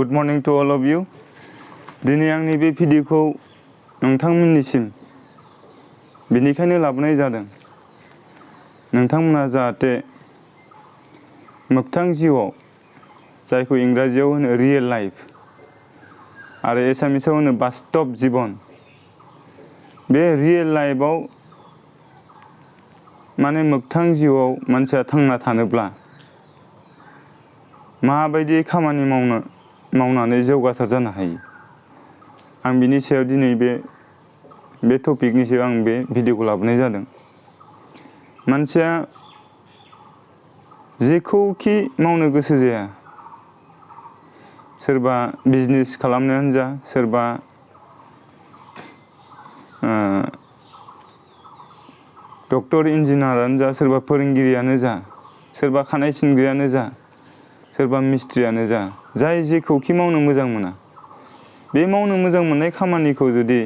Good morning to all of you. दिनै आंनि बे भिडिअखौ नोंथांमोननिसिम बेनिखायनो लाबोनाय जादों नोंथांमोना जाहाथे मोगथां जिउआव जायखौ इंराजियाव होनो रियेल लाइफ आरो एसामिसाव होनो बास्तब जीवन बे रियेल लाइफआव माने मोगथां जिउआव मानसिया थांना थानोब्ला माबायदि खामानि मावनानै जौगासार जानो हायो आं बिनि सायाव दिनै बे टपिकनि सायाव आं बे भिडिअखौ लाबोनाय जादों मानसिया जेखौखि मावनो गोसो जाया सोरबा बिजनेस खालामनायानो जा सोरबा डक्टर इन्जिनियारानो जा सोरबा फोरोंगिरियानो जा सोरबा खानाय सिनग्रायानो जा सोरबा मिस्ट्रियानो जा जाय जेखौखि मावनो मोजां मोना बे मावनो मोजां मोननाय खामानिखौ जुदि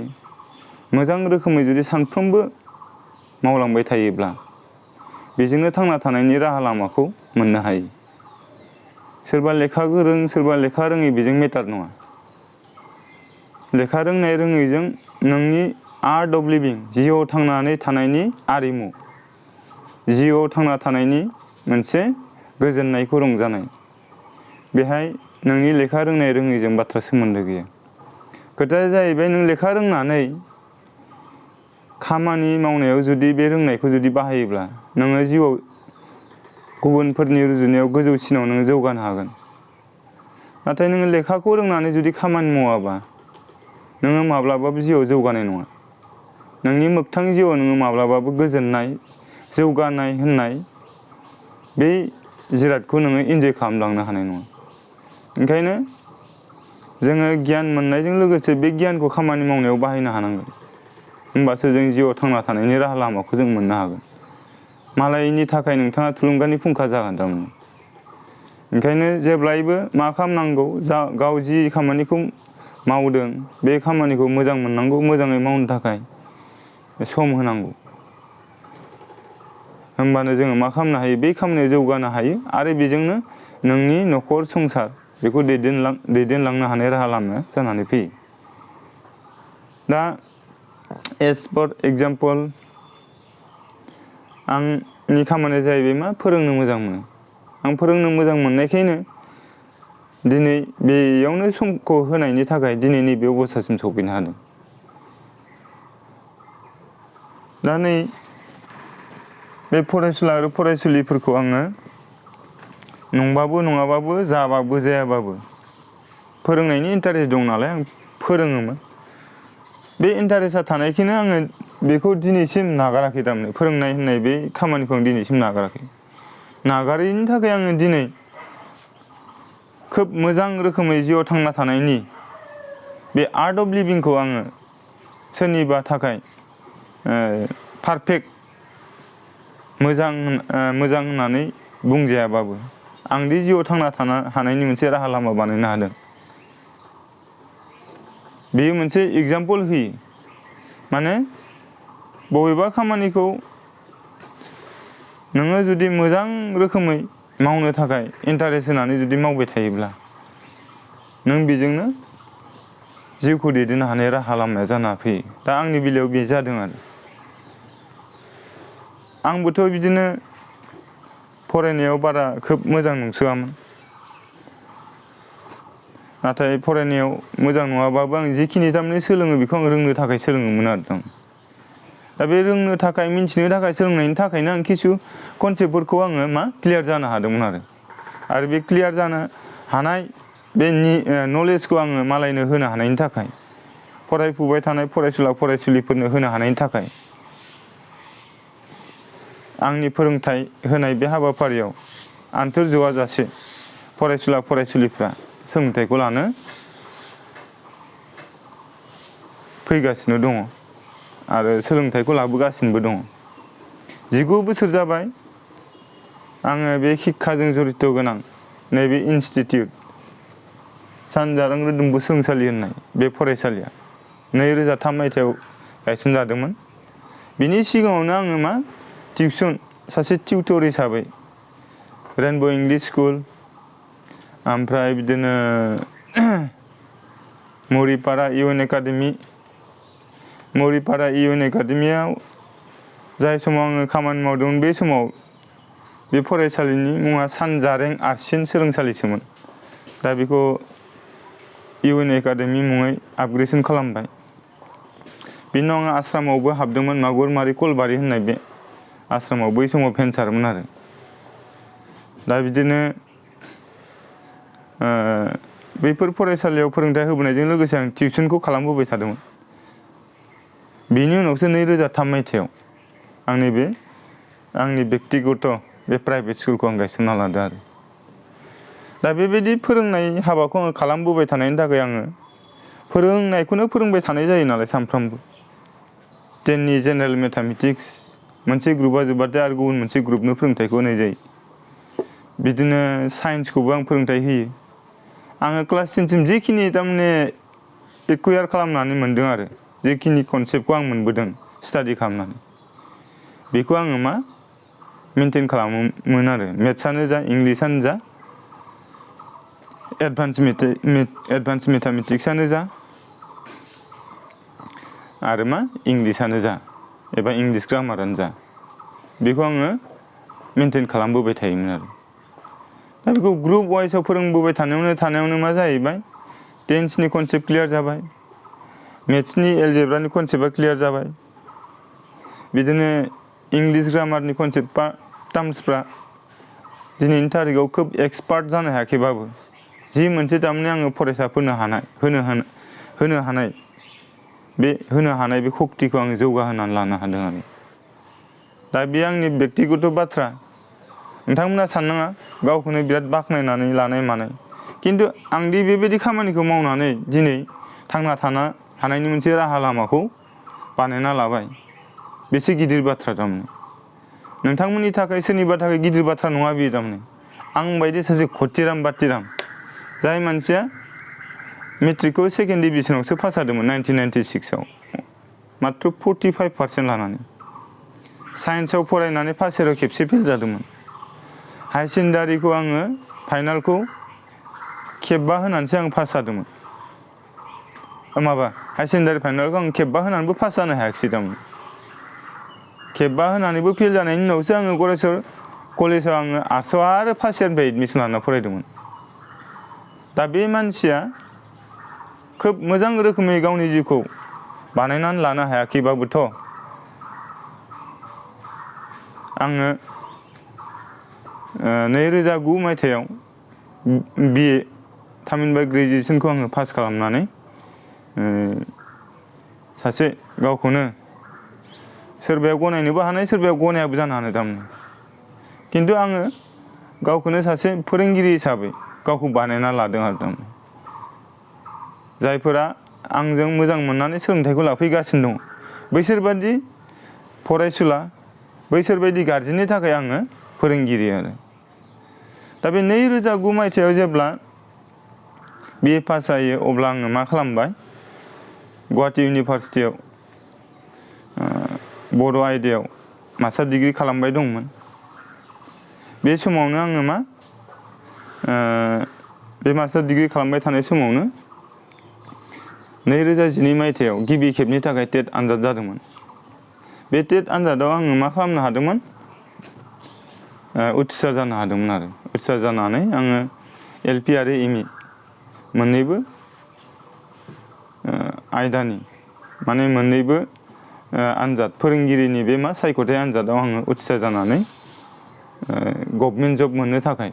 मोजां रोखोमै जुदि सानफ्रोमबो मावलांबाय थायोब्ला बेजोंनो थांना थानायनि राहा लामाखौ मोननो हायो सोरबा लेखा गोरों सोरबा लेखा रोङै बेजों मेटार नङा लेखा रोंनाय रोङैजों नोंनि आर्ट अफ लिभिं जिउआव थांनानै थानायनि आरिमु जिउआव थांना थानायनि मोनसे गोजोननायखौ रंजानाय बेहाय नोंनि लेखा रोंनाय रोङैजों बाथ्रा सोमोन्दो गैया खोथाया जाहैबाय नों लेखा रोंनानै खामानि मावनायाव जुदि बे रोंनायखौ जुदि बाहायोब्ला नोङो जिउआव गुबुनफोरनि रुजुनायाव गोजौसिनाव नोङो जौगानो हागोन नाथाय नोङो लेखाखौ रोंनानै जुदि खामानि मावाबा नोङो माब्लाबाबो जिउआव जौगानाय नङा नोंनि मोगथां जिउआव नोङो माब्लाबाबो गोजोननाय जौगानाय होननाय बे जिरादखौ नोङो इन्जय खालामलांनो हानाय नङा ओंखायनो जोङो गियान मोननायजों लोगोसे बे गियानखौ खामानि मावनायाव बाहायनो हानांगोन होमबासो जों जिउआव थांना थानायनि राहा लामाखौ जों मोननो हागोन मालायनि थाखाय नोंथाङा थुलुंगानि फुंखा जागोन थारमाने ओंखायनो जेब्लायबो मा खालामनांगौ गाव जि खामानिखौ मावदों बे खामानिखौ मोजां मोननांगौ मोजाङै मावनो थाखाय सम होनांगौ होमबानो जोङो मा खालामनो हायो बै खामानियाव जौगानो हायो आरो बेजोंनो नोंनि न'खर संसार बेखौ दैदेनलांनो हानाय राहा लामाया जानानै फैयो दा एज फर एग्जाम्पल आंनि खामानिया जाहैबाय मा फोरोंनो मोजां मोनो आं फोरोंनो मोजां मोननायखायनो दिनै बेयावनो समखौ होनायनि थाखाय दिनै नैबे अबस्थासिम सफैनो हादों दा नै बे फरायसुला आरो फरायसुलिफोरखौ आङो नंबाबो नङाबाबो जाबाबो जायाबाबो फोरोंनायनि इन्टारेस्ट दं नालाय आं फोरोङोमोन बे इन्टारेस्टआ थानायखायनो आङो बेखौ दिनैसिम नागाराखै थारमाने फोरोंनाय होननाय बे खामानिखौ आं दिनैसिम नागाराखै नागारैनि थाखाय आङो दिनै खोब मोजां रोखोमै जिउआव थांना थानायनि बे आर्ट अफ लिभिंखौ आङो सोरनिबा थाखाय पारफेक्ट मोजां होननानै बुंजायाबाबो आंदि जिउआव थांना थानो हानायनि मोनसे राहा लामा बानायनो हादों बेयो मोनसे एग्जाम्पल होयो माने बबेबा खामानिखौ नोङो जुदि मोजां रोखोमै मावनो थाखाय इन्टारेस्ट होनानै जुदि मावबाय थायोब्ला नों बेजोंनो जिउखौ दैदेननो हानाय राहा लामाया जाना फैयो दा आंनि बेलायाव बे जादों आरो आंबोथ' बिदिनो फरायनायाव बारा खोब मोजां नंसोआमोन नाथाय फरायनायाव मोजां नङाबाबो आं जिखिनि थारमाने सोलोङो बेखौ आं रोंनो थाखाय सोलोङोमोन आरो दा बे रोंनो थाखाय मिन्थिनो थाखाय सोलोंनायनि थाखायनो आं किसु कनसेप्टफोरखौ आङो क्लियार जानो हादोंमोन आरो बे क्लियार जानो हानाय बे नलेजखौ आङो मालायनो होनो हानायनि थाखाय फरायफुबाय थानाय फरायसुला फरायसुलिफोरनो होनो हानायनि थाखाय आंनि फोरोंथाइ होनाय बे हाबाफारियाव आन्थोर ज'आजासे फरायसुला फरायसुलिफ्रा सोलोंथाइखौ लानो फैगासिनो दङ आरो सोलोंथाइखौ लाबोगासिनोबो दङ 19 बोसोर जाबाय आङो बे शिक्षाजों जड़ित गोनां नैबे इनस्टिट्युट सानजारां रोदोम बोसोनसालि होननाय बे फरायसालिया 2003 मायथाइयाव गायसनजादोंमोन बिनि सिगाङावनो आङो टिउसन सासे टिउटर हिसाबै रेनबो इंलिश स्कुल ओमफ्राय बिदिनो मरिपारा इउएन एकाडेमियाव जाय समाव आङो खामानि मावदोंमोन बे समाव बे फरायसालिनि मुङा सानजारें आर्टसिन सोलोंसालिसोमोन। दा बेखौ इउएन एकाडेमि मुङै आपग्रेडेसन खालामबाय। बिनि उनाव आङो आश्रमावबो हाबदोंमोन, मागुरमारि कलबारि होननाय बे आश्रमाव बै समाव भेन्सारमोन आरो। दा बिदिनो बैफोर फरायसालियाव फोरोंथाइ होबोनायजों लोगोसे आं टिउसनखौ खालामबोबाय थादोंमोन। बेनि उनावसो 2003 मायथाइयाव आंनि बेक्तिगत बे प्राइभेट स्कुलखौ आं गायसनना लादों आरो। दा बेबायदि फोरोंनाय हाबाखौ आङो खालामबोबाय थानायनि थाखाय आङो फोरोंनायखौनो फोरोंबाय थानाय जायो नालाय सानफ्रामबो। 10नि जेनेरेल मेथामेटिक्स मोनसे ग्रुपआ जोब्बाथाय आरो गुबुन मोनसे ग्रुपनो फोरोंथाइखौ होनाय जायो। बिदिनो साइन्सखौबो आं फोरोंथाइ होयो। आङो क्लास 10सिम जिखिनि थारमाने एक्वायार खालामनानै मोनदों आरो जिखिनि कनसेप्टखौ आं मोनबोदों स्टाडि खालामनानै, बेखौ आङो मेनटेन खालामोमोन आरो। मेथ्सआनो जा, इंलिसानो जा, एडभान्स मेथामेटिक्सआनो जा आरो इंलिसानो जा एबा इंलिस ग्रामारानो जा, बेखौ आङो मेनटेन खालामबोबाय थायोमोन आरो। दा बेखौ ग्रुप वाइसआव फोरोंबोबाय थानायावनो मा जाहैबाय, टेन्सनि कनसेप्ट क्लियार जाबाय, मेथ्सनि एलजेब्रानि कनसेप्टआ क्लियार जाबाय, बिदिनो इंलिस ग्रामारनि कनसेप्टआ टार्म्सफ्रा दिनैनि थारिखआव खोब एक्सपार्ट जानो हायाखैबाबो जि मोनसे थारमाने आङो फरायसाफोरनो होनो हानाय बे सक्तिखौ आङो जौगाहोनानै लानो हादों आरो। दा बे आंनि बेक्तिगत बाथ्रा। नोंथांमोना साननाङा गावखौनो बिराद बाख्नायनानै लानाय मानाय, खिन्थु आंदि बेबायदि खामानिखौ मावनानै दिनै थांना थानो हानायनि मोनसे राहा लामाखौ बानायना लाबाय, बेसे गिदिर बाथ्रा थारमाने। नोंथांमोननि थाखाय सोरनिबा थाखाय गिदिर बाथ्रा नङा बेयो थारमाने। आं बायदि सासे खथिराम बाथिराम जाय मानसिया मेट्रिकखौ सेकेन्ड डिभिजनावसो पास जादोंमोन 1996आव, मात्र 45% लानानै। साइन्सआव फरायनानै फार्स्ट इयाराव खेबसे फेल जादोंमोन। हायार सेकेन्डारिखौ आङो फाइनालखौ खेबबा होनानैसो आं पास जादोंमोन। हायार सेकेन्डारि फाइनालखौ आं खेबबा होनानैबो पास जानो हायाखिसै थारमाने। खेबबा होनानैबो फेल जानायनि उनावसो आङो गरेस्वर कलेजाव आङो आर्ट्सआव आरो फार्स्ट इयारनिफ्राय एडमिसन लाना फरायदोंमोन। दा बे मानसिया खोब मोजां रोखोमै गावनि जिउखौ बानायनानै लानो हायाखैबाबोथ' आङो 2009 मायथाइयाव BA थामहिनबा ग्रेजुवेसनखौ आङो पास खालामनानै सासे गावखौनो सोरबाया गनायनोबो हानाय, सोरबाया गनायाबो जानो हानाय थारमाने। खिन्थु आङो गावखौनो सासे फोरोंगिरि हिसाबै गावखौ बानायना लादों आरो थारमाने। जायफोरा आंजों मोजां मोननानै सोलोंथाइखौ लाफैगासिनो दङ, बैसोरबादि फरायसुला, बैसोरबायदि गारजेननि थाखाय आङो फोरोंगिरि आरो। दा बे 2009 मायथाइयाव जेब्ला BA पास जायो अब्ला आङो मा खालामबाय, गुवाहाटि इउनिभारसिटियाव बड' आयदायाव मास्टार डिग्रि खालामबाय दंमोन। बे समावनो आङो बे मास्टार डिग्रि खालामबाय थानाय समावनो 2012 मायथाइयाव गिबि खेबनि थाखाय टेट आनजाद जादोंमोन। बे टेट आनजादाव आङो मा खालामनो हादोंमोन, उथ्रिसार जानो हादोंमोन आरो। उथ्रिसार जानानै आङो LP आरो ME मोननैबो आयदानि मोननैबो आनजाद, फोरोंगिरिनि बे सायख'थाय आनजादाव आङो उथ्रिसार जानानै गभर्नमेन्ट जब मोननो थाखाय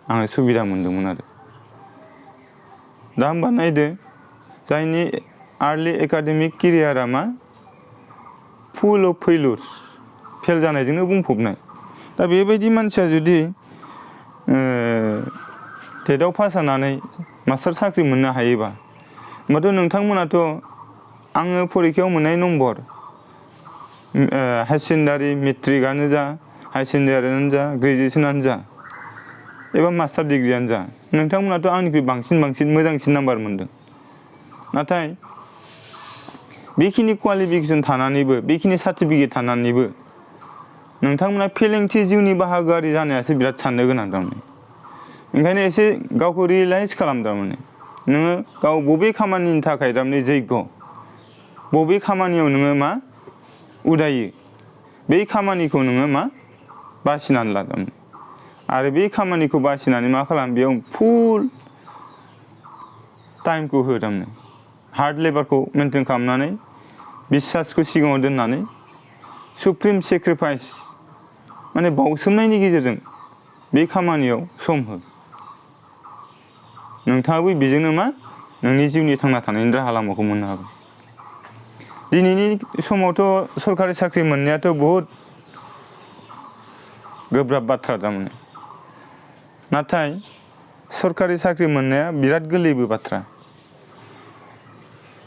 आङो सुबिदा मोनदोंमोन आरो। दा होमबा नायदो, जायनि आर्लि एकाडेमिक केरियारा फुल अफ फेइलुर्स, फेल जानायजोंनो बुंफबनाय। दा बेबायदि मानसिया जुदि टेटआव पास जानानै मास्टार साख्रि मोननो हायोबा, होमबाथ' नोंथांमोनाथ' आङो फरिखायाव मोननाय नम्बर, हायार सेकेन्डारि मेट्रिकआनो जा, हायार सेकेन्डारियानो जा, ग्रेजुवेसनानो जा एबा मास्टार डिग्रियानो जा, नोंथांमोनाथ' आंनिख्रुइ बांसिन मोजांसिन नाम्बार मोनदों। नाथाय बेखिनि क्वालिफिकेसन थानानैबो, बेखिनि सार्टिफिकेट थानानैबो नोंथांमोना फेलेंथि जिउनि बाहागोआरि जानायासो बिराद साननो गोनां थारमाने। ओंखायनो एसे गावखौ रियेलाइज खालाम थारमाने। नोङो गाव बबे खामानिनि थाखाय थारमाने जैग' बबे खामानियाव नोङो मा उदायो बे खामानिखौ नोङो मा बासिनानै ला थारमाने आरो बे खामानिखौ बासिनानै मा खालाम बेयाव फुल टाइमखौ हो थारमाने हार्ड लेबारखौ मेनटेन खालामनानै बिसासखौ सिगाङाव दोननानै सुप्रिम सेक्रिफाइस माने बावसोमनायनि गेजेरजों बे खामानियाव सम हो नोंथाङाबो बेजोंनो मा नोंनि जिउनि थांना थानायनि राहा लामाखौ मोननो हागोन दिनैनि समावथ' सरकारि साख्रि मोननायाथ' बहुद गोब्राब बाथ्रा थारमाने नाथाय सरकारि साख्रि मोननाया बिराद गोरलैबो बाथ्रा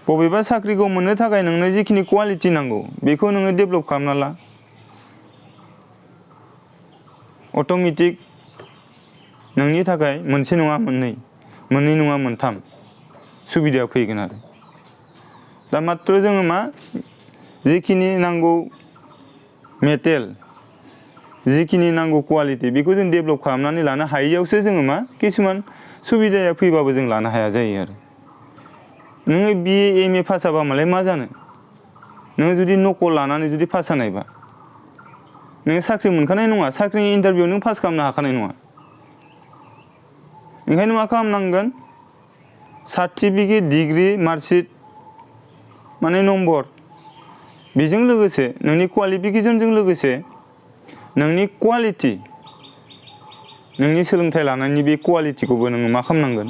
बबेबा साख्रिखौ मोननो थाखाय नोंनो जिखिनि क्वालिटि नांगौ बेखौ नोङो डेभेलप खालामना ला अट'मेटिक नोंनि थाखाय मोनसे नङा मोननै नङा मोनथाम सुबिदाया फैगोन आरो दा मात्र जोङो मा जिखिनि नांगौ मेटेल जिखिनि नांगौ क्वालिटि बेखौ जों डेभेलप खालामनानै लानो हायैयावसो जोङो मा किसुमान सुबिदाया फैबाबो जों लानो हाया जायो आरो नोङो BA MA पास जाबा मालाय मा जानो नोङो जुदि नकल लानानै जुदि पास जानायबा नोङो साख्रि मोनखानाय नङा साख्रिनि इन्टारभिउ नों पास खालामनो हाखानाय नङा ओंखायनो मा खालामनांगोन सार्टिफिकेट डिग्री मार्कशीट माने नम्बर बेजों लोगोसे नोंनि क्वालिफिकेसनजों लोगोसे नोंनि क्वालिटि नोंनि सोलोंथाइ लानायनि बे क्वालिटिखौबो नोङो मा खालामनांगोन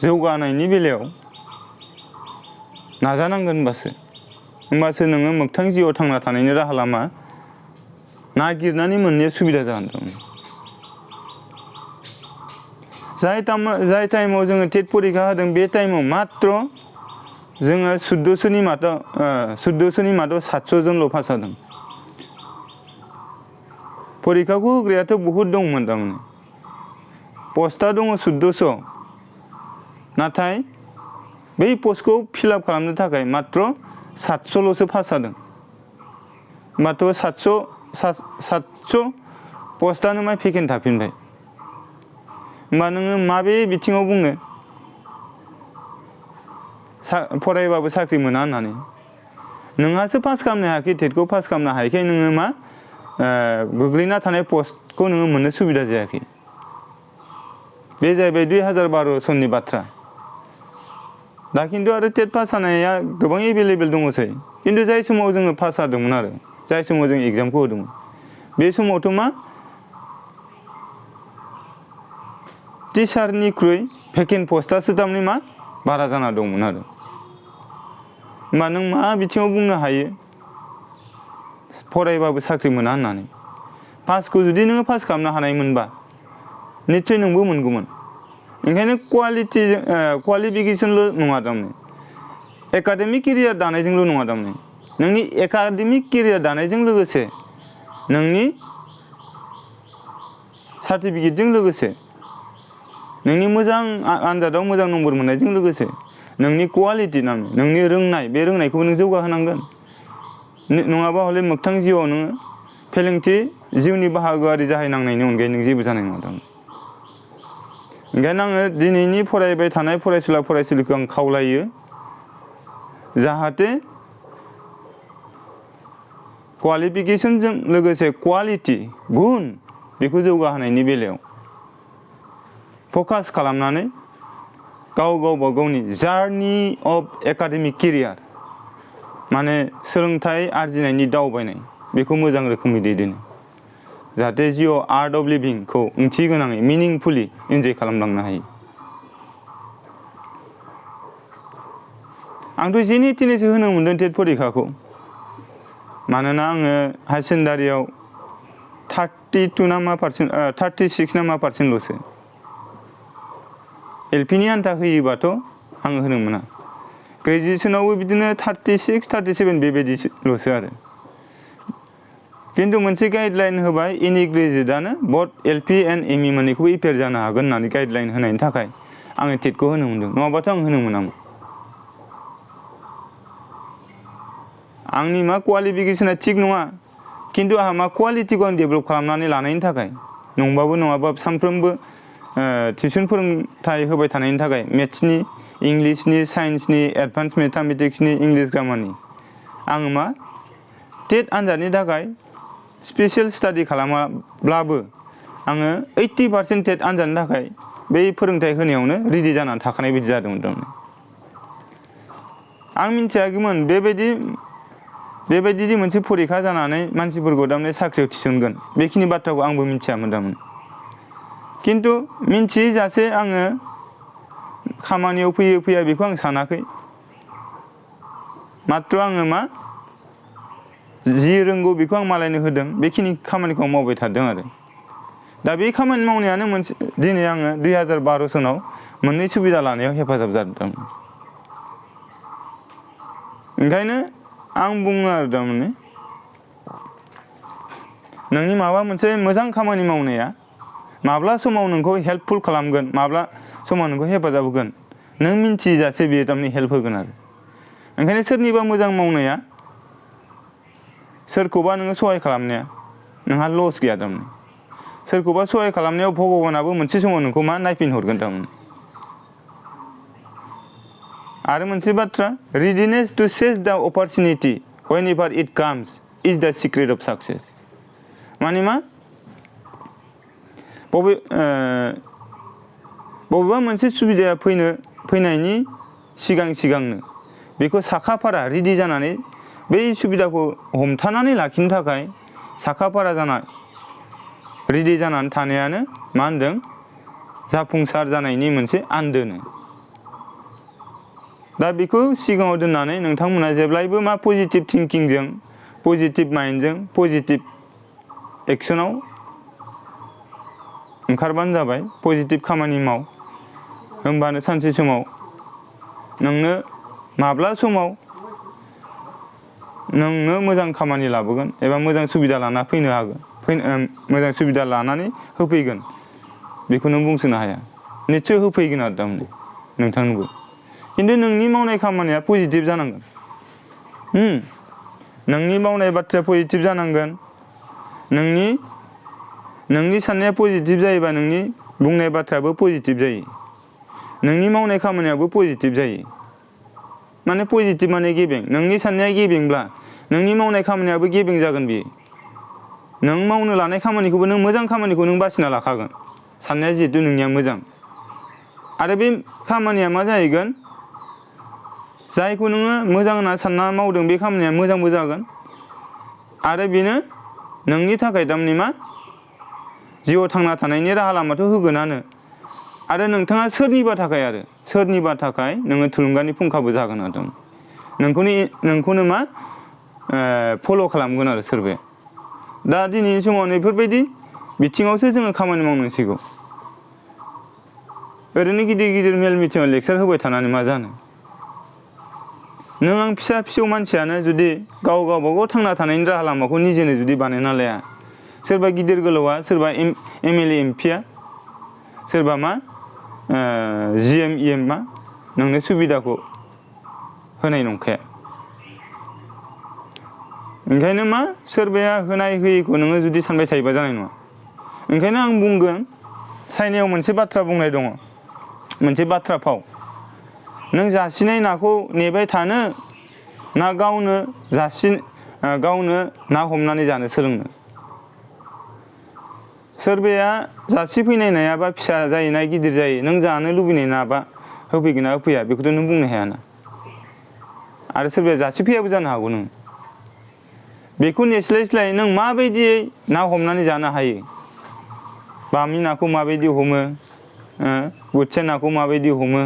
जौगानायनि बेलायाव नाजानांगोन होमबासो नोङो मोगथां जिउआव थांना थानायनि राहा लामा नागिरनानै मोननाया सुबिदा जागोन जाय टाइमाव जोङो टेट परिखा होदों बे टाइमाव मात्र जोङो 1400नि मादाव 700 जनल' पास जादों परिखाखौ होग्रायाथ' बहुद दंमोन थारमाने पस्टआ दङ 1400 नाथाय बै पस्टखौ फिलआप खालामनो थाखाय मात्र 700ल'सो पास जादों मात्र 700 पस्टआनो मा भेकेन्ट थाफिनबाय होमबा नोङो माबे बिथिङाव बुंनो फरायबाबो साख्रि मोना होननानै नोंहासो पास खालामनो हायाखै टेटखौ पास खालामनो हायैखाय नोङो मा गोग्लैना थानाय पस्टखौ नोङो मोननो सुबिदा जायाखै बे जाहैबाय 2012 सननि बाथ्रा दा खिन्थु आरो टेट पास जानाया गोबां एभेलेबेल दङसै खिन्थु जाय समाव जोङो पास जादोंमोन आरो जाय समाव जों एग्जामखौ होदोंमोन बे समावथ' मा टिचारनिख्रुइ भेकेन्ट पस्टआसो थारमाने मा बारा जाना दंमोन आरो होमबा नों मा बिथिङाव बुंनो हायो फरायबाबो साख्रि मोना होननानै पासखौ जुदि नोङो पास खालामनो हानायमोनबा निस्सय नोंबो मोनगौमोन ओंखायनो क्वालिफिकेसनल' नङा थारमाने एकाडेमिक केरियार दानायजोंल' नङा थारमाने नोंनि एकाडेमिक केरियार दानायजों लोगोसे नोंनि सार्टिफिकेटजों लोगोसे नोंनि मोजां आनजादाव मोजां नम्बर मोननायजों लोगोसे नोंनि क्वालिटि नोंनि रोंनाय बे रोंनायखौबो नों जौगाहोनांगोन नङाबा हले मोगथां जिउआव नोङो फेलेंथि जिउनि बाहागोआरि जाहैनांनायनि अनगायै नों जेबो जानाय नङा थारमाने ओंखायनो आङो दिनैनि फरायबाय थानाय फरायसुला फरायसुलिखौ आं खावलायो जाहाथे क्वालिफिकेसनजों लोगोसे क्वालिटि गुन बेखौ जौगाहोनायनि बेलायाव फकास खालामनानै गावबा गावनि जार्नि अफ एकाडेमिक केरियार माने सोलोंथाइ आरजिनायनि दावबायनाय बेखौ मोजां रोखोमै दैदेनो जाहाथे जिउआव आर्ट अफ लिभिंखौ ओंथि गोनाङै मिनिंफुलि इन्जय खालामलांनो हायो आंथ' जेने थेनेसो होनो मोन्दों टेट परिखाखौ मानोना आङो हायार सेकेन्डारियाव 36 ना मा पारसेन्टल'सो एलपिनि आन्था होयोबाथ' आङो होनो मोना ग्रेजुवेसनावबो बिदिनो 36, 37 बेबायदिल'सो आरो खिन्थु मोनसे गाइडलाइन होबाय एनि ग्रेजुवेटआनो बथ एलपि एन्ड एमइ मोननैखौबो एपियार जानो हागोन होननानै गाइडलाइन होनायनि थाखाय आङो टेटखौ होनो मोन्दों नङाबाथ' आं होनो मोनामोन आंनि मा क्वालिफिकेसना थिग नङा खिन्थु आंहा मा क्वालिटिखौ आं डेभेलप खालामनानै लानायनि थाखाय नङाबाबो सानफ्रोमबो टिउसन फोरोंथाय होबाय थानायनि थाखाय मेथ्सनि इंलिसनि साइन्सनि एडभान्स मेथामेटिक्सनि इंलिश ग्रामारनि आङो मा टेट आनजादनि थाखाय स्पेसियेल स्टाडि खालामाब्लाबो आङो 80% टेट आनजादनि थाखाय बै फोरोंथाय होनायावनो रेडि जानानै थाखानाय बायदि जादोंमोन थारमाने आं मिथियाखैमोन बेबायदि मोनसे फरिखा जानानै मानसिफोरखौ थारमाने साख्रियाव थिसनगोन बेखिनि बाथ्राखौ आंबो मिथियामोन थारमाने खिन्थु मिथिजासे आङो खामानियाव फैया बेखौ आं सानाखै मात्र आङो मा जि रोंगौ बेखौ आं मालायनो होदों बेखिनि खामानिखौ आं मावबाय थादों आरो दा बे खामानि मावनायानो मोनसे दिनै आङो 2012 सनाव मोननै सुबिदा लानायाव हेफाजाब जादों ओंखायनो आं बुङो आरो थारमाने नोंनि माबा मोनसे मोजां खामानि मावनाया माब्ला समाव नोंखौ हेल्पफुल खालामगोन माब्ला समाव नोंखौ हेफाजाब होगोन नों मिथिजासे बेयो थारमाने हेल्प होगोन आरो ओंखायनो सोरनिबा मोजां मावनाया सोरखौबा नोङो सहाय खालामनाया नोंहा लस गैया थारमाने सोरखौबा सहाय खालामनायाव भगबानाबो मोनसे समाव नोंखौ मा नायफिनहरगोन थारमाने आरो मोनसे बाथ्रा readiness to seize the opportunity whenever it comes is the secret of success माने मा बबेबा मोनसे सुबिदाया फैनायनि सिगांनो बेखौ साखाफारा रेडि जानानै बै सुबिदाखौ हमथानानै लाखिनो थाखाय साखाफारा जानाय रेडि जानानै थानायानो मा होनदों जाफुंसार जानायनि मोनसे आन्दोनो दा बेखौ सिगाङाव दोननानै नोंथांमोना जेब्लायबो मा पजिटिभ थिंकिंजों पजिटिभ माइन्डजों पजिटिभ एक्सनाव ओंखारबानो जाबाय पजिटिभ खामानि माव होमबानो सानसे समाव नोंनो माब्ला समाव नोंनो मोजां खामानि लाबोगोन एबा मोजां सुबिदा लाना फैनो हागोन मोजां सुबिदा लानानै होफैगोन बेखौ नों बुंसोनो हाया निस्सय होफैगोन आरो थारमाने नोंथांनोबो खिन्थु नोंनि मावनाय खामानिया पजिटिभ जानांगोन नोंनि मावनाय बाथ्राया पजिटिभ जानांगोन नोंनि साननाया पजिटिभ जायोबा नोंनि बुंनाय बाथ्रायाबो पजिटिभ जायो नोंनि मावनाय खामानियाबो पजिटिभ जायो माने पजिटिभ माने गेबें नोंनि साननाया गेबेंब्ला नोंनि मावनाय खामानियाबो गेबें जागोन बेयो नों मावनो लानाय खामानिखौबो नों मोजां खामानिखौ नों बासिना लाखागोन साननाया जिहेतु नोंनिया मोजां आरो बे खामानिया मा जाहैगोन जायखौ नोङो मोजां होनना सानना मावदों बे खामानिया मोजांबो जागोन आरो बेनो नोंनि थाखाय थारमाने मा जिउआव थांना थानायनि राहा लामाथ' होगोनानो आरो नोंथाङा सोरनिबा थाखाय नोङो थुलुंगानि फुंखाबो जागोन आरो नोंखौनो मा फल' खालामगोन आरो सोरबाया दा दिनैनि समाव बेफोरबायदि बिथिङावसो जोङो खामानि मावनांसिगौ ओरैनो गिदिर मेल मिटिङाव लेक्सार होबाय थानानै मा जानो नों आं फिसा मानसियानो जुदि गावबागाव थांना थानायनि राहा लामाखौ निजेनो जुदि बानायना लाया सोरबा गिदिर गोलावा सोरबा एमएलए एमपिया सोरबा मा जिएम इएम मा नोंनो सुबिदाखौ होनाय नंखाया ओंखायनो मा सोरबाया होनाय होयैखौ नोङो जुदि सानबाय थायोबा जानाय नङा ओंखायनो आं बुंगोन चाइनायाव मोनसे बाथ्रा बुंनाय दङ मोनसे बाथ्रा फाव नों जासिनाय नाखौ नेबाय थानो ना गावनो ना हमनानै जानो सोलोंनो सोरबाया जासिफैनाय नायाबा फिसा जायो ना गिदिर जायो नों जानो लुबैनाय नाबा होफैगोन ना होफैया बेखौथ' नों बुंनो हायाना आरो सोरबाया जासिफैयाबो जानो हागौ नों बेखौ नेस्लायस्लाय नों माबायदियै ना हमनानै जानो हायो बामि नाखौ माबायदि हमो बोथिया नाखौ माबायदि हमो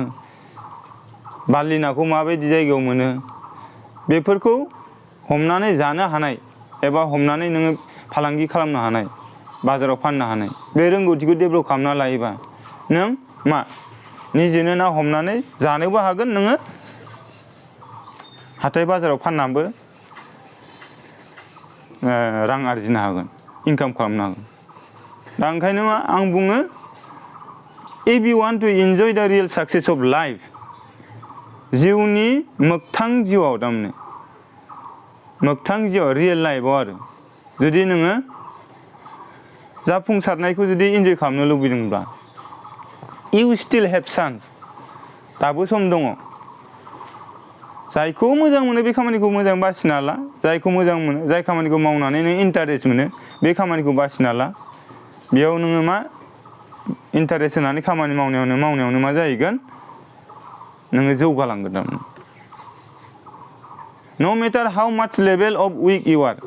बारलि नाखौ माबायदि जायगायाव मोनो बेफोरखौ हमनानै जानो हानाय एबा हमनानै नोङो फालांगि खालामनो हानाय बाजाराव फाननो हानाय बे रोंगौथिखौ डेभेलप खालामना लायोबा नों मा निजेनो ना हमनानै जानोबो हागोन नोङो हाथाय बाजाराव फाननानैबो रां आरजिनो हागोन इनकाम खालामनो हागोन दा ओंखायनो मा आं बुङो if you want to enjoy the real success of life जिउनि मोगथां जिउआव थारमाने मोगथां जिउआव रियेल लाइफआव आरो जुदि नोङो जाफुंसारनायखौ जुदि इन्जय खालामनो लुबैदोंब्ला you still have chance. दाबो सम दङ जायखौ मोजां मोनो बे खामानिखौ मोजां बासिना ला जायखौ मोजां मोनो जाय खामानिखौ मावनानै नों इन्टारेस्ट मोनो बे खामानिखौ बासिना ला बेयाव नोङो मा इन्टारेस्ट होनानै खामानि मावनायावनो मा जाहैगोन नोङो जौगालांगोन थारमाने no matter how much level of weak you are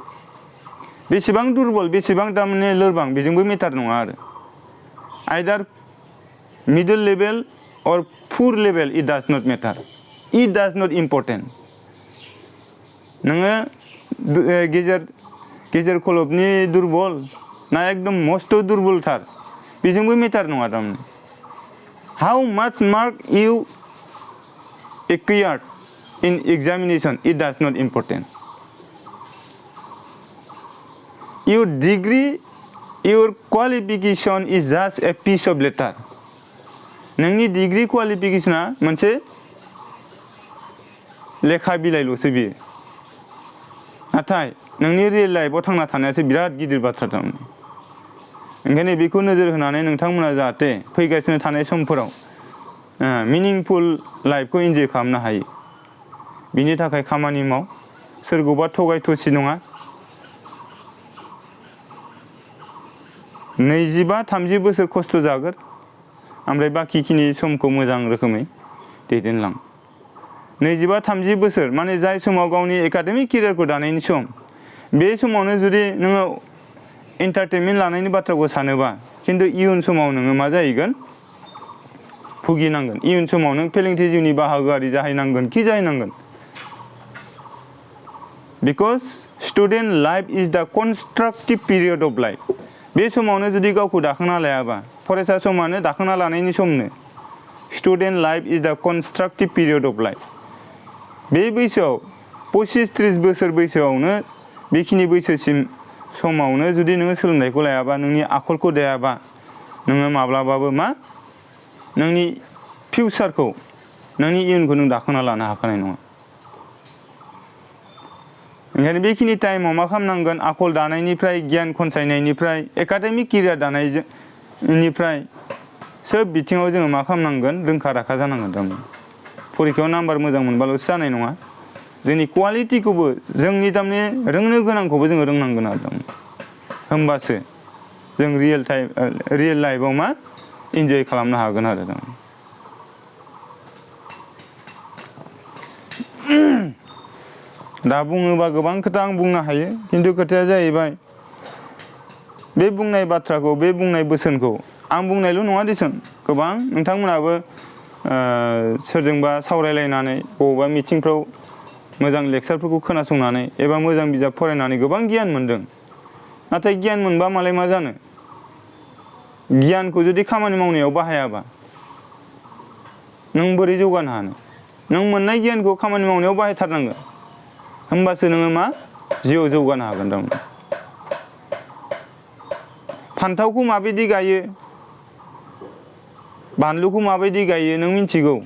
बेसेबां दुरबल बेसेबां थारमाने लोरबां बेजोंबो मेटार नङा आरो either middle level or poor level it does not matter it does not important नोङो गेजेर खलबनि दुरबल ना एकदम मस्त दुरबलथार बेजोंबो मेटार नङा थारमाने how much mark you acquired in examination it does not important your degree your qualification is just a piece of letter नोंनि डिग्री क्वालिफिकेशना मोनसे लेखा बिलाइल'सो बियो नाथाय नोंनि रियेल लाइफआव थांना थानायासो बिराद गिदिर बाथ्रा थारमाने ओंखायनो बेखौ नोजोर होनानै नोंथांमोना जाहाथे फैगासिनो थानाय समफोराव मिनिंफुल लाइफखौ इन्जय खालामनो हायो बिनि थाखाय खामानि माव सोरखौबा थगाय थसि नङा 25-30 बोसोर खस्थ' जागोर ओमफ्राय बाखिखिनि समखौ मोजां रोखोमै दैदेनलां 25-30 बोसोर माने जाय समाव गावनि एकाडेमिक केरियारखौ दानायनि सम बे समावनो जुदि नोङो एन्टारटेनमेन्ट लानायनि बाथ्राखौ सानोबा खिन्थु इयुन समाव नोङो मा जाहैगोन भुगिनांगोन इयुन समाव नों फेलेंथि जिउनि बाहागोआरि जाहैनांगोन कि जाहैनांगोन because student life is the constructive period of life बे समावनो जुदि गावखौ दाखांना लायाबा फरायसा समानो दाखांना लानायनि समनो student life is the constructive period of life बे बैसोआव 25-30 बोसोर बैसोआवनो बेखिनि बैसोसिम समावनो जुदि नोङो सोलोंथाइखौ लायाबा नोंनि आखलखौ दायाबा नोङो माब्लाबाबो मा नोंनि फिउचारखौ नोंनि इयुनखौ नों दाखांना लानो हाखानाय नङा ओंखायनो बेखिनि टाइमाव मा खालामनांगोन आखल दानायनिफ्राय गियान खनसायनायनिफ्राय एकाडेमिक केरियार दानायनिफ्राय सोब बिथिङाव जोङो मा खालामनांगोन रोंखा राखा जानांगोन थारमाने फरिखायाव नाम्बार मोजां मोनबाल'सो जानाय नङा जोंनि क्वालिटिखौबो जोंनि थारमाने रोंनो गोनांखौबो जोङो रोंनांगोन आरो होमबासो जों रियेल लाइफआव मा इन्जय खालामनो हागोन आरो दा बुङोबा गोबां खोथा आं बुंनो हायो खिन्थु खोथाया जाहैबाय बे बुंनाय बाथ्राखौ बे बुंनाय बोसोनखौ आं बुंनायल' नङा दिसन गोबां नोंथांमोनाबो सोरजोंबा सावरायलायनानै बबेबा मिटिंफ्राव मोजां लेक्सारफोरखौ खोनासंनानै एबा मोजां बिजाब फरायनानै गोबां गियान मोनदों नाथाय गियान मोनबा मालाय मा जानो गियानखौ जुदि खामानि मावनायाव बाहायाबा नों बोरै जौगानो हानो नों मोननाय गियानखौ खामानि मावनायाव बाहायथारनांगोन होमबासो नोङो मा जिउआव जौगानो हागोन थारमाने फान्थावखौ माबायदि गायो बानलुखौ माबायदि गायो नों मिथिगौ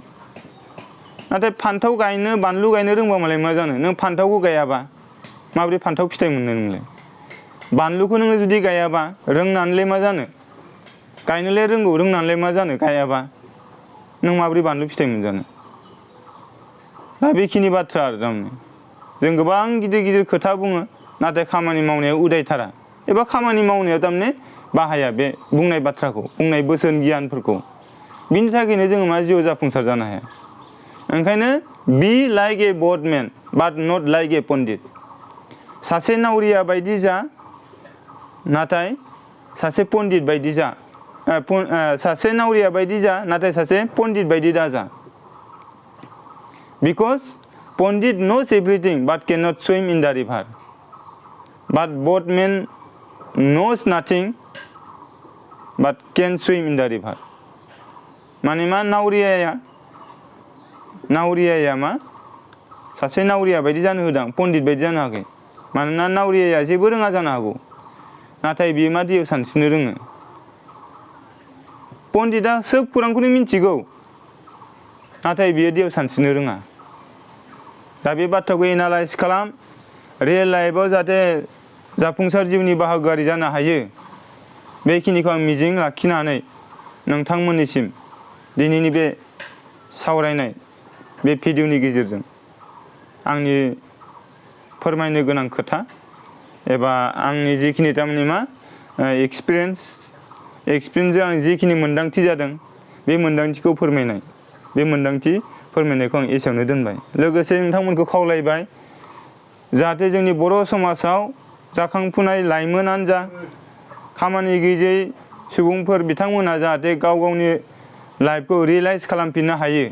नाथाय फान्थाव गायनो बानलु गायनो रोंबा मालाय मा जानो नों फान्थावखौ गायाबा माबोरै फान्थाव फिथाइ मोननो नोंलाय बानलुखौ नोङो जुदि गायाबा रोंनानैलाय मा जानो गायनोलाय रोंगौ रोंनानैलाय मा जानो गायाबा नों माबोरै बानलु फिथाइ मोनजानो दा बेखिनि बाथ्रा आरो थारमाने जों गोबां गिदिर गिदिर खोथा बुङो नाथाय खामानि मावनायाव उदायथारा एबा खामानि मावनायाव थारमाने बाहाया बे बुंनाय बाथ्राखौ बुंनाय बोसोन गियानफोरखौ बिनि थाखायनो जोङो मा जिउआव जाफुंसार जानो हाया ओंखायनो be like a boatman but not like a pandit सासे नावरिया बायदि जा नाथाय सासे पण्डित बायदि जा सासे नावरिया बायदि जा नाथाय सासे पण्डित बायदि दाजा because Pandit knows everything but cannot swim in the river. But boatman knows nothing but can swim in the river. माने मा नावरियाया मा सासे नावरिया बायदि जानो होदां पण्डित बायदि जानो हायाखै मानोना नावरियाया जेबो रोङा जानो हागौ नाथाय बियो मा दैयाव सानस्रिनो रोङो पण्डितआ सोब खौरांखौनो मिन्थिगौ नाथाय बियो दैयाव सानस्रिनो रोङा दा बे बाथ्राखौ एनालाइज खालाम रियेल लाइफआव जाहाथे जाफुंसार जिउनि बाहागोआरि जानो हायो बेखिनिखौ आं मिजिं लाखिनानै नोंथांमोननिसिम दिनैनि बे सावरायनाय बे भिडिअनि गेजेरजों आंनि फोरमायनो गोनां खोथा एबा आंनि जिखिनि थारमाने मा एक्सपिरियेन्सजों आं जिखिनि मोन्दांथि जादों बे मोन्दांथिखौ फोरमायनाय बे मोन्दांथि फोरमायनायखौ आं एसेयावनो दोनबाय। लोगोसे नोंथांमोनखौ खावलायबाय जाहाथे जोंनि बर' समाजाव जाखांफुनाय लाइमोनानो जा खामानि गैयै सुबुंफोर बिथांमोनहा जाहाथे गाव गावनि लाइफखौ रियेलाइज खालामफिननो हायो,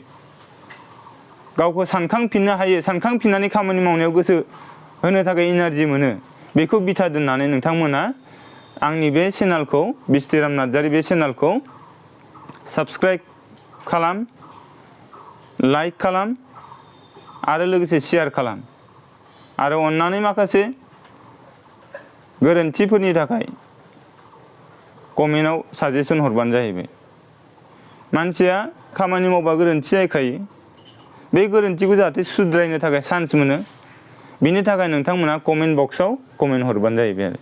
गावखौ सानखांफिननो हायो, सानखांफिननानै खामानि मावनायाव गोसो होनो थाखाय इनार्जि मोनो, बेखौ बिथा दोननानै नोंथांमोना आंनि बे चेनेलखौ बिस्थिराम नार्जारी बे चेनेलखौ साबस्क्राइब खालाम, लाइक खालाम आरो लोगोसे शेयार खालाम आरो अननानै माखासे गोरोन्थिफोरनि थाखाय कमेन्टआव साजेसन हरबानो जाहैबाय। मानसिया खामानि मावबा गोरोन्थि जाखायो, बे गोरोन्थिखौ जाहाथे सुद्रायनो थाखाय चान्स मोनो, बिनि थाखाय नोंथांमोना कमेन्ट बक्सआव कमेन्ट हरबानो जाहैबाय आरो।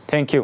Thank you.